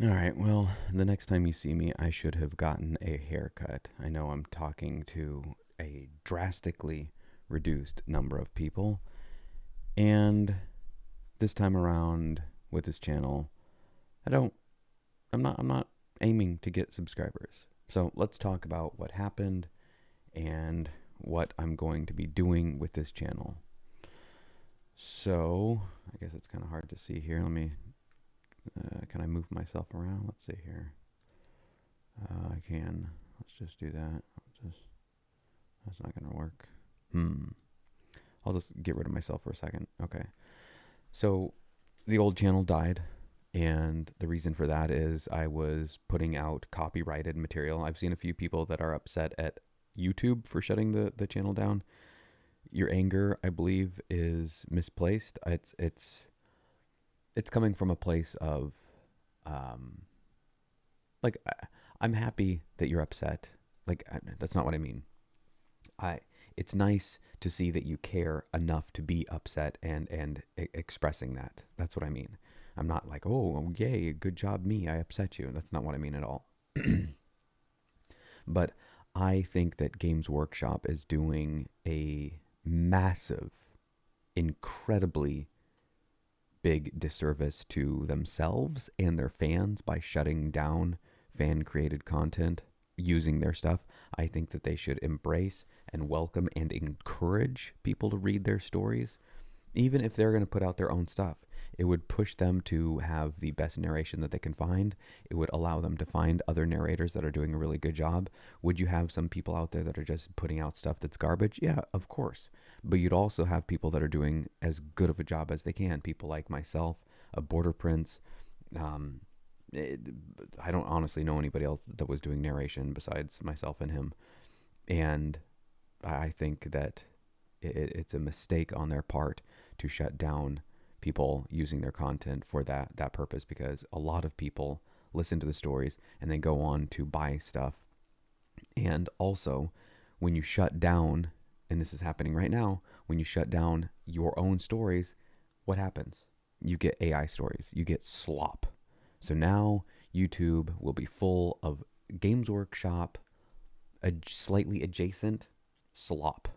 All right, well, the next time you see me, I should have gotten a haircut. I know I'm talking to a drastically reduced number of people, and this time around with this channel, I don't I'm not aiming to get subscribers. So, let's talk about what happened and what I'm going to be doing with this channel. So, I guess it's kind of hard to see here. Let me can I move myself around? Let's see here. I can. Let's just do that. That's not gonna work. I'll just get rid of myself for a second. Okay. So the old channel died, and the reason for that is I was putting out copyrighted material. I've seen a few people that are upset at YouTube for shutting the channel down. Your anger, I believe, is misplaced. It's coming from a place of um, like I'm happy that you're upset. That's not what I mean. I It's nice to see that you care enough to be upset and expressing that. That's what I mean. I'm not like, oh, yay, good job, me. I upset you. That's not what I mean at all. But I think that Games Workshop is doing a massive, incredibly big disservice to themselves and their fans by shutting down fan created content using their stuff. I think that they should embrace and welcome and encourage people to read their stories, even if they're going to put out their own stuff. It would push them to have the best narration that they can find. It would allow them to find other narrators that are doing a really good job. Would you have some people out there that are just putting out stuff that's garbage? Yeah, of course. But you'd also have people that are doing as good of a job as they can. People like myself, a Border Prince. Um, it, I don't honestly know anybody else that was doing narration besides myself and him. And I think that it's a mistake on their part to shut down people using their content for that purpose, because a lot of people listen to the stories and then go on to buy stuff. And also, when you shut down, and this is happening right now, when you shut down your own stories, what happens? You get AI stories, you get slop. So now YouTube will be full of Games Workshop slightly adjacent slop,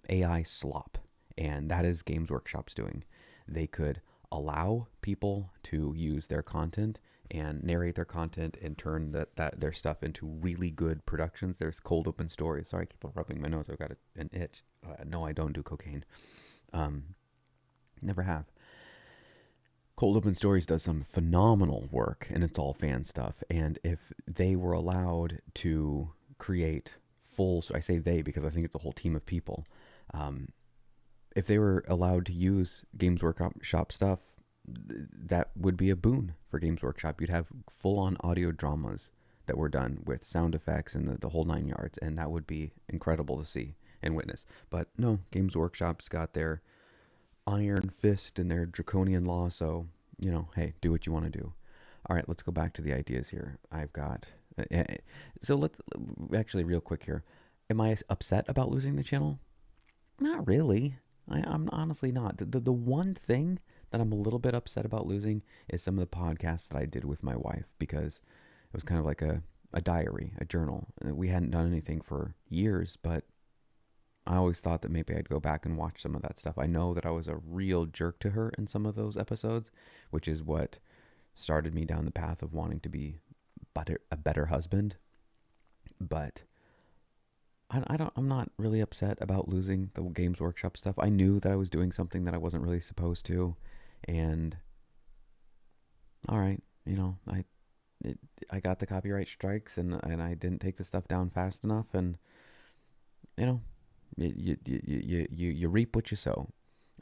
AI slop. And that is Games Workshop's doing. They could allow people to use their content and narrate their content and turn that their stuff into really good productions. There's Cold Open Stories. Sorry, I keep on rubbing my nose. I've got an itch. No, I don't do cocaine. Um, Never have. Cold Open Stories does some phenomenal work, and it's all fan stuff. And if they were allowed to create full, so I say they because I think it's a whole team of people. Um, if they were allowed to use Games Workshop stuff, that would be a boon for Games Workshop. You'd have full on audio dramas that were done with sound effects and the whole nine yards, and that would be incredible to see and witness. But no, Games Workshop's got their iron fist and their draconian law, so, hey, do what you want to do. All right, let's go back to the ideas here. I've got. So let's actually, real quick here. Am I upset about losing the channel? Not really. I'm honestly not. The one thing that I'm a little bit upset about losing is some of the podcasts that I did with my wife, because it was kind of like a diary, a journal. We hadn't done anything for years, but I always thought that maybe I'd go back and watch some of that stuff. I know that I was a real jerk to her in some of those episodes, which is what started me down the path of wanting to be a better husband. But I'm not really upset about losing the Games Workshop stuff. I knew that I was doing something that I wasn't really supposed to, and all right, it, I got the copyright strikes, and I didn't take the stuff down fast enough, and you know, you reap what you sow.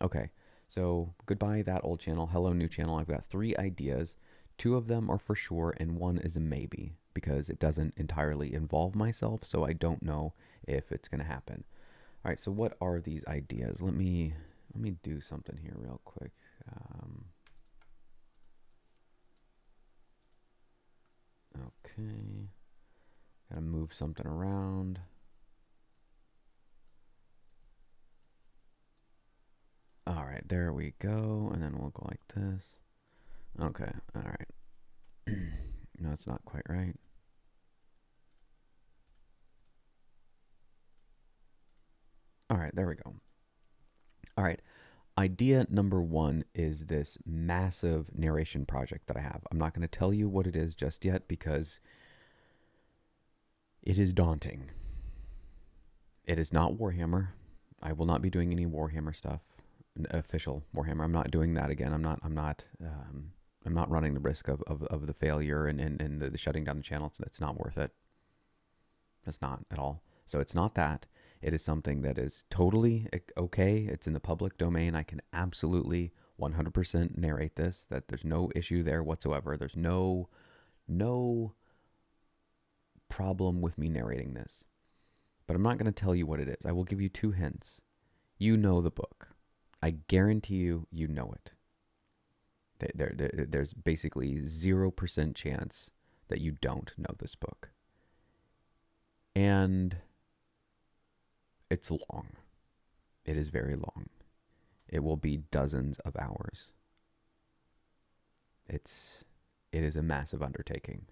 Okay, so goodbye that old channel. Hello new channel. I've got 3 ideas. 2 of them are for sure, and one is a maybe because it doesn't entirely involve myself, so I don't know if it's gonna happen. All right, so what are these ideas? Let me do something here real quick. Um, okay, gotta move something around. All right, there we go, and then we'll go like this. Okay, all right. That's not quite right. All right, there we go. All right. Idea number one is this massive narration project that I have. I'm not going to tell you what it is just yet because it is daunting. It is not Warhammer. I will not be doing any Warhammer stuff, official Warhammer. I'm not doing that again. I'm not running the risk of the failure and the shutting down the channel. It's not worth it. It's not at all. So it's not that. It is something that is totally okay. It's in the public domain. I can absolutely 100% narrate this. That there's no issue there whatsoever. There's no problem with me narrating this. But I'm not going to tell you what it is. I will give you two hints. You know the book. I guarantee you know it. There's basically 0% chance that you don't know this book. And it's long. It is very long. It will be dozens of hours. It is a massive undertaking.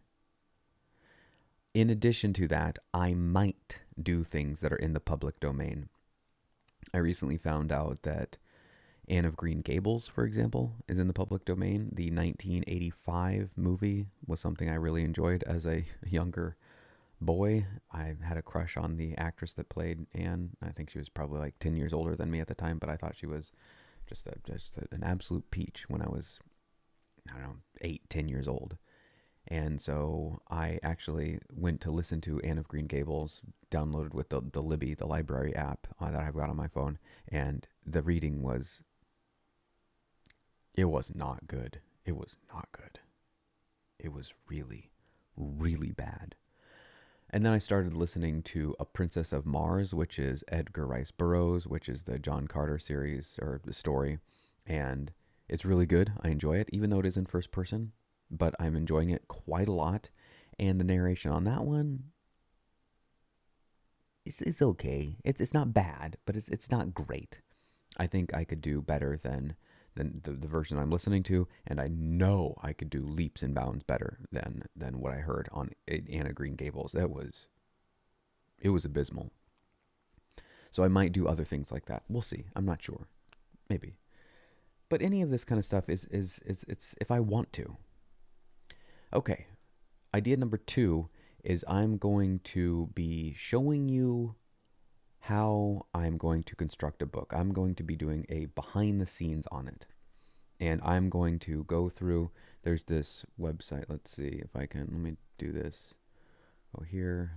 In addition to that, I might do things that are in the public domain. I recently found out that Anne of Green Gables, for example, is in the public domain. The 1985 movie was something I really enjoyed as a younger boy. I had a crush on the actress that played Anne. I think she was probably like 10 years older than me at the time, but I thought she was just an absolute peach when I was, 8, 10 years old. And so I actually went to listen to Anne of Green Gables, downloaded with the Libby, the library app that I've got on my phone. And the reading it was not good. It was not good. It was really, really bad. And then I started listening to A Princess of Mars, which is Edgar Rice Burroughs, which is the John Carter series or the story. And it's really good. I enjoy it, even though it is in first person. But I'm enjoying it quite a lot. And the narration on that one, it's okay. It's not bad, but it's not great. I think I could do better than the version I'm listening to, and I know I could do leaps and bounds better than what I heard on Anne of Green Gables. It was abysmal. So I might do other things like that. We'll see. I'm not sure. Maybe. But any of this kind of stuff is it's if I want to. Okay, idea number 2 is I'm going to be showing you how I'm going to construct a book. I'm going to be doing a behind the scenes on it. And I'm going to go through, there's this website. Let's see if I can, let me do this. Go here,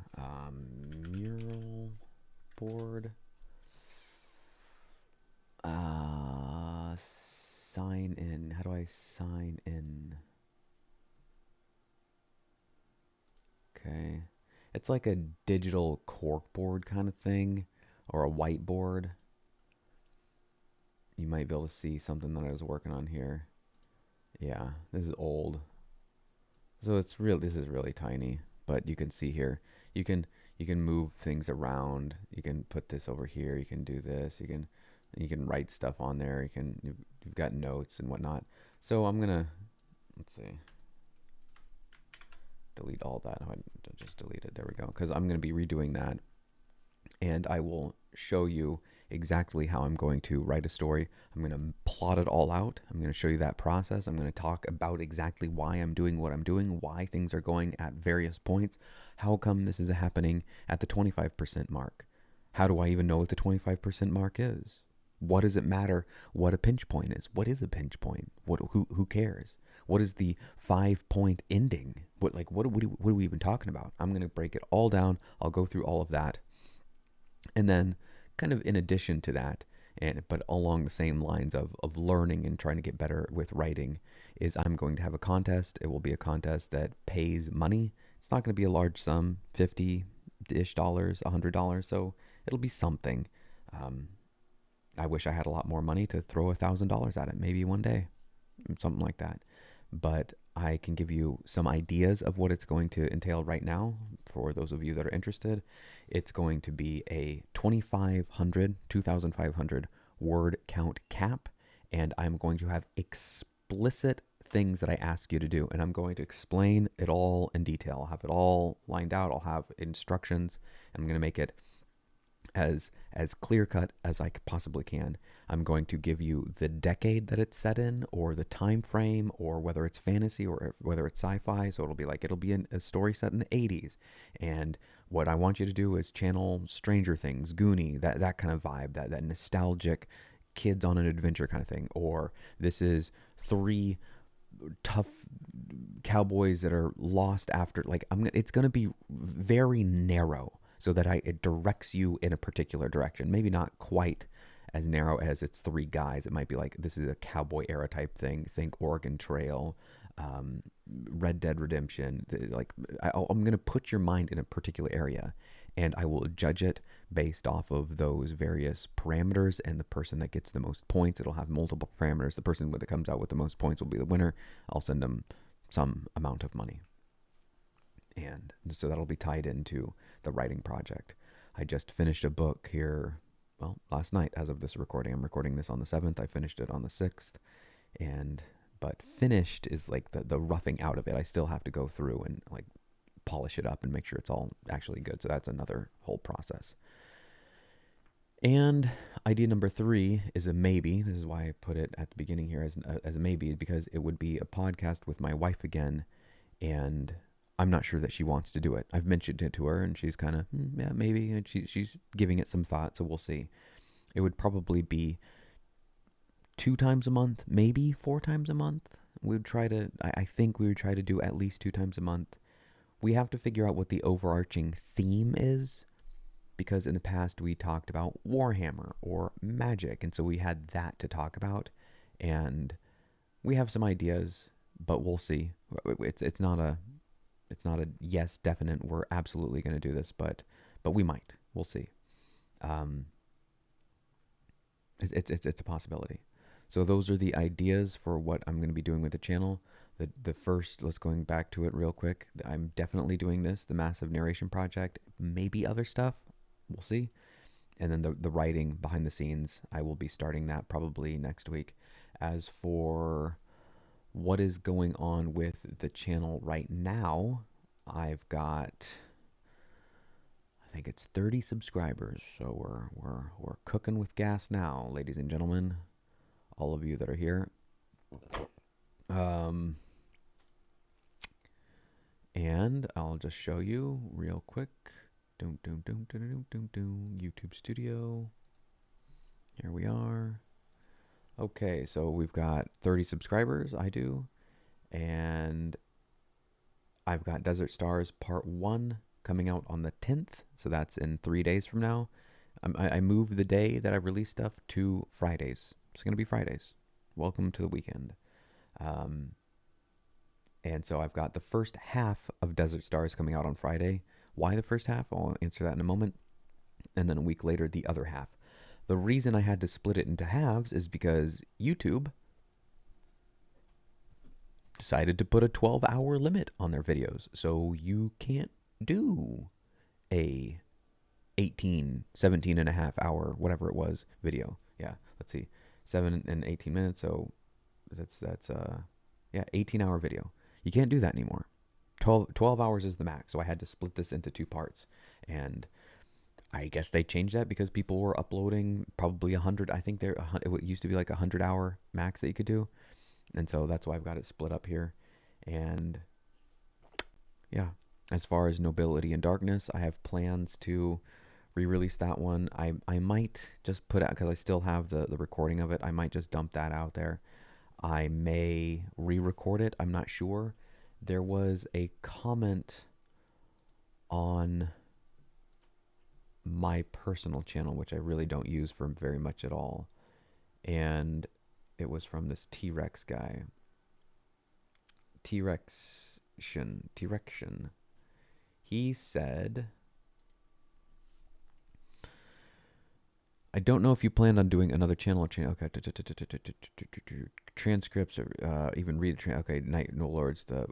mural board. Sign in. How do I sign in? Okay. It's like a digital corkboard kind of thing, or a whiteboard. You might be able to see something that I was working on here. Yeah, this is old. So this is really tiny, but you can see here. You can move things around. You can put this over here. You can do this. You can write stuff on there. You've got notes and whatnot. So I'm gonna, let's see, delete all that. I just delete it. There we go. Because I'm gonna be redoing that, and I will show you exactly how I'm going to write a story. I'm going to plot it all out. I'm going to show you that process. I'm going to talk about exactly why I'm doing what I'm doing, why things are going at various points. How come this is happening at the 25% mark? How do I even know what the 25% mark is? What does it matter what a pinch point is? What is a pinch point? Who cares? What is the 5-point ending? What are we even talking about? I'm going to break it all down. I'll go through all of that. And then kind of in addition to that, but along the same lines of learning and trying to get better with writing, is I'm going to have a contest. It will be a contest that pays money. It's not going to be a large sum, $50-ish, $100, so it'll be something. I wish I had a lot more money to throw $1,000 at it, maybe one day, something like that. But I can give you some ideas of what it's going to entail right now for those of you that are interested. It's going to be a 2,500 word count cap, and I'm going to have explicit things that I ask you to do, and I'm going to explain it all in detail. I'll have it all lined out. I'll have instructions. I'm going to make it as clear cut as I possibly can. I'm going to give you the decade that it's set in, or the time frame, or whether it's fantasy or whether it's sci-fi. So it'll be a story set in the 80s. And what I want you to do is channel Stranger Things, Goonie, that kind of vibe, that nostalgic kids on an adventure kind of thing. Or this is three tough cowboys that are lost after, like, it's going to be very narrow so that it directs you in a particular direction. Maybe not quite as narrow as it's three guys. It might be like, this is a cowboy era type thing. Think Oregon Trail, Red Dead Redemption. Like, I'm going to put your mind in a particular area, and I will judge it based off of those various parameters, and the person that gets the most points, it'll have multiple parameters. The person that comes out with the most points will be the winner. I'll send them some amount of money. And so that'll be tied into the writing project. I just finished a book here, well, last night as of this recording. I'm recording this on the 7th. I finished it on the 6th. But finished is like the roughing out of it. I still have to go through and like polish it up and make sure it's all actually good. So that's another whole process. And idea number 3 is a maybe. This is why I put it at the beginning here as a maybe, because it would be a podcast with my wife again, and I'm not sure that she wants to do it. I've mentioned it to her, and she's kind of, yeah, maybe, and she's giving it some thought, so we'll see. It would probably be 2 times a month, maybe 4 times a month. I think we would try to do at least 2 times a month. We have to figure out what the overarching theme is, because in the past we talked about Warhammer or Magic, and so we had that to talk about, and we have some ideas, but we'll see. It's not a yes definite, we're absolutely going to do this, but we might. We'll see. It's a possibility. So those are the ideas for what I'm going to be doing with the channel. The first, let's going back to it real quick. I'm definitely doing this, the massive narration project, maybe other stuff. We'll see. And then the writing behind the scenes, I will be starting that probably next week. As for what is going on with the channel right now, I've got, I think it's 30 subscribers. So we're cooking with gas now, ladies and gentlemen. All of you that are here. And I'll just show you real quick. YouTube Studio. Here we are. Okay, so we've got 30 subscribers, I do. And I've got Desert Stars Part 1 coming out on the 10th. So that's in 3 days from now. I moved the day that I release stuff to Fridays. It's going to be Fridays. Welcome to the weekend. And so I've got the first half of Desert Stars coming out on Friday. Why the first half? I'll answer that in a moment. And then a week later, the other half. The reason I had to split it into halves is because YouTube decided to put a 12-hour limit on their videos. So you can't do a 17 and a half hour, whatever it was, video. Yeah, let's see. 7 and 18 minutes. So that's 18-hour video. You can't do that anymore. 12 hours is the max. So I had to split this into 2 parts. And I guess they changed that because people were uploading probably 100. I think it used to be like 100-hour max that you could do. And so that's why I've got it split up here. And yeah, as far as Nobility and Darkness, I have plans to re-release that one. I might just put out, because I still have the recording of it, I might just dump that out there. I may re-record it. I'm not sure. There was a comment on my personal channel, which I really don't use for very much at all. And it was from this T-Rex guy. T-Rexion. He said, I don't know if you planned on doing another channel. Okay. Transcripts or even read a okay, Night Lords, the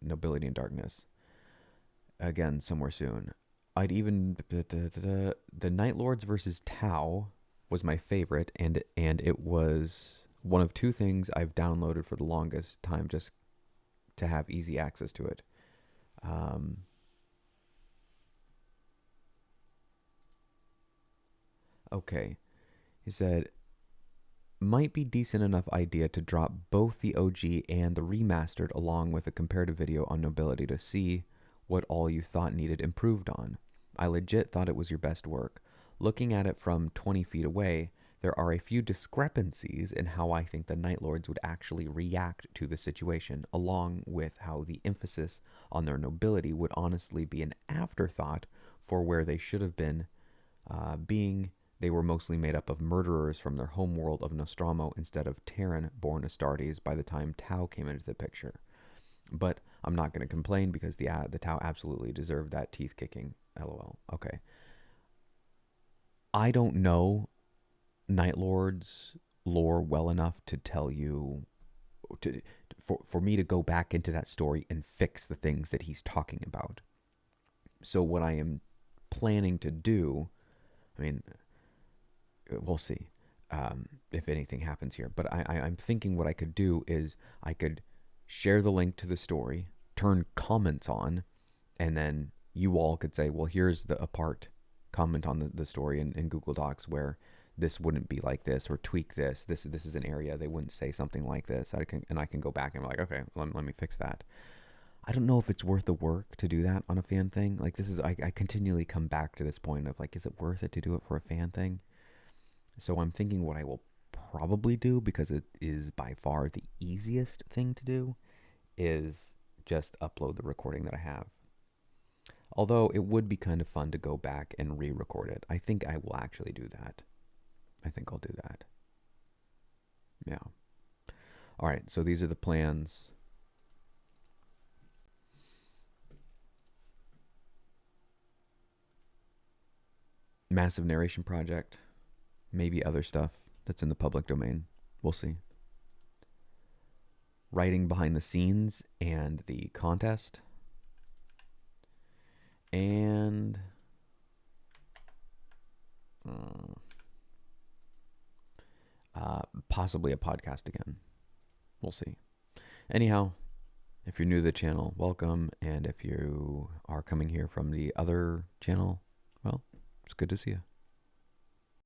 Nobility and Darkness. Again, somewhere soon. I'd even the Night Lords versus Tau was my favorite, and it was one of two things I've downloaded for the longest time just to have easy access to it. Okay. He said, might be decent enough idea to drop both the OG and the remastered along with a comparative video on Nobility to see what all you thought needed improved on. I legit thought it was your best work. Looking at it from 20 feet away, there are a few discrepancies in how I think the Night Lords would actually react to the situation, along with how the emphasis on their nobility would honestly be an afterthought for where they should have been, being they were mostly made up of murderers from their homeworld of Nostromo instead of Terran-born Astartes by the time Tau came into the picture. But I'm not going to complain because the Tau absolutely deserved that teeth kicking. LOL. Okay. I don't know Night Lord's lore well enough to tell you for me to go back into that story and fix the things that he's talking about. So what I am planning to do, I mean, we'll see if anything happens here. But I'm thinking what I could do is I could share the link to the story, turn comments on, and then you all could say, well, here's a part, comment on the story in Google Docs where this wouldn't be like this, or tweak this. This is an area they wouldn't say something like this. I can go back and be like, okay, let me fix that. I don't know if it's worth the work to do that on a fan thing. Like this is, I continually come back to this point of like, is it worth it to do it for a fan thing? So I'm thinking what I will probably do, because it is by far the easiest thing to do, is just upload the recording that I have. Although it would be kind of fun to go back and re-record it. I think I will actually do that. I think I'll do that. Yeah. All right, so these are the plans. Massive narration project. Maybe other stuff that's in the public domain. We'll see. Writing behind the scenes and the contest. And possibly a podcast again. We'll see. Anyhow, if you're new to the channel, welcome. And if you are coming here from the other channel, well, it's good to see you.